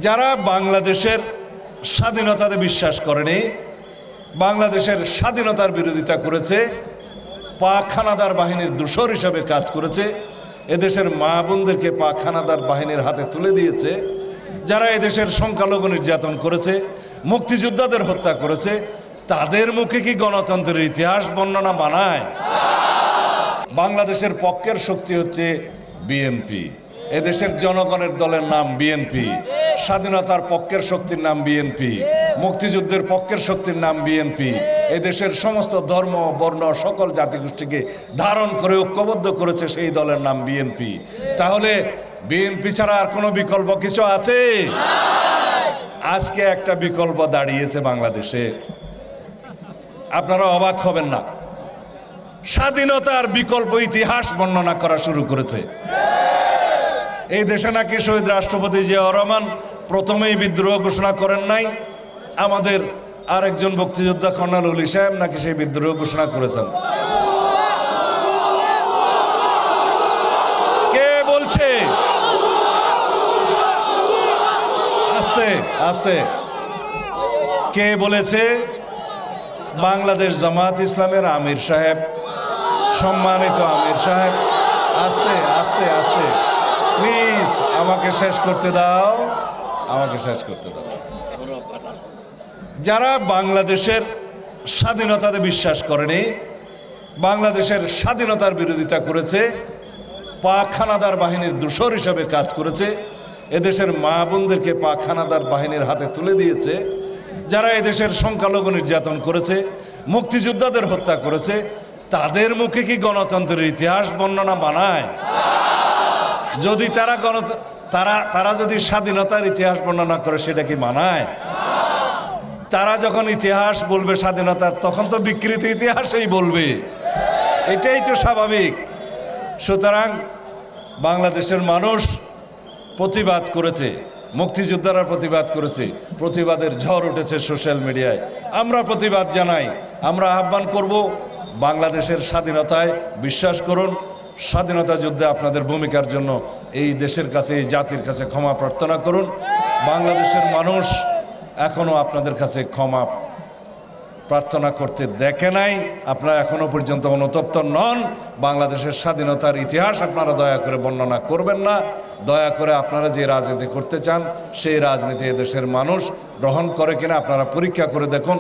যারা বাংলাদেশের স্বাধীনতাতে বিশ্বাস করেনি, বাংলাদেশের স্বাধীনতার বিরোধিতা করেছে, পাক হানাদার বাহিনীর দূষর হিসাবে কাজ করেছে, এদেশের মা বোনদেরকে পাক হানাদার বাহিনীর হাতে তুলে দিয়েছে, যারা এদেশের সংখ্যালঘু নির্যাতন করেছে, মুক্তিযোদ্ধাদের হত্যা করেছে, তাদের মুখে কি গণতন্ত্রের ইতিহাস বর্ণনা মানায়? বাংলাদেশের পক্ষের শক্তি হচ্ছে বিএনপি। এদেশের জনগণের দলের নাম বিএনপি। স্বাধীনতার পক্ষের শক্তির নাম বিএনপি। মুক্তিযুদ্ধের পক্ষের শক্তির নাম বিএনপি। এদেশের সমস্ত ধর্ম বর্ণ সকল জাতিগোষ্ঠীকে ধারণ করে ঐক্যবদ্ধ করেছে সেই দলের নাম বিএনপি। তাহলে বিএনপি ছাড়া আর কোনো বিকল্প কিছু আছে? আজকে একটা বিকল্প দাঁড়িয়েছে বাংলাদেশে, আপনারা অবাক হবেন না। স্বাধীনতার বিকল্প ইতিহাস বর্ণনা করা শুরু করেছে। এই দেশে নাকি শহীদ রাষ্ট্রপতি জিয়াউর রহমান প্রথমেই বিদ্রোহ ঘোষণা করেন নাই, আমাদের আরেকজন মুক্তিযোদ্ধা কর্নেল ওলি সাহেব নাকি সেই বিদ্রোহ ঘোষণা করেছেন। কে বলছে? আস্তে আস্তে কে বলেছে? বাংলাদেশ জামাত ইসলামের আমির সাহেব, সম্মানিত আমির সাহেব। আস্তে আস্তে আস্তে প্লিজ আমাকে শেষ করতে দাও, আমাকে শেষ করতে দাও। যারা বাংলাদেশের স্বাধীনতাতে বিশ্বাস করেনি, বাংলাদেশের স্বাধীনতার বিরোধিতা করেছে, পাক হানাদার বাহিনীর দূষর হিসাবে কাজ করেছে, এদেশের মা বোনদেরকে পাক হানাদার বাহিনীর হাতে তুলে দিয়েছে, যারা এদেশের সংখ্যালঘু নির্যাতন করেছে, মুক্তিযোদ্ধাদের হত্যা করেছে, তাদের মুখে কি গণতন্ত্রের ইতিহাস বর্ণনা মানায়? যদি তারা যদি স্বাধীনতার ইতিহাস বর্ণনা করে সেটা কি মানায়? তারা যখন ইতিহাস বলবে স্বাধীনতার, তখন তো বিকৃত ইতিহাসই বলবে, এটাই তো স্বাভাবিক। সুতরাং বাংলাদেশের মানুষ প্রতিবাদ করেছে, মুক্তিযোদ্ধারা প্রতিবাদ করেছে, প্রতিবাদের ঝড় উঠেছে সোশ্যাল মিডিয়ায়। আমরা প্রতিবাদ জানাই, আমরা আহ্বান করব বাংলাদেশের স্বাধীনতায় বিশ্বাস করুন। স্বাধীনতা যুদ্ধে আপনাদের ভূমিকার জন্য এই দেশের কাছে, এই জাতির কাছে ক্ষমা প্রার্থনা করুন। বাংলাদেশের মানুষ এখনও আপনাদের কাছে ক্ষমা প্রার্থনা করতে দেখে নাই, আপনারা এখনো পর্যন্ত অনুতপ্ত নন। বাংলাদেশের স্বাধীনতার ইতিহাস আপনারা দয়া করে বর্ণনা করবেন না। দয়া করে আপনারা যে রাজনীতি করতে চান সেই রাজনীতি এদেশের মানুষ গ্রহণ করে কিনা আপনারা পরীক্ষা করে দেখুন।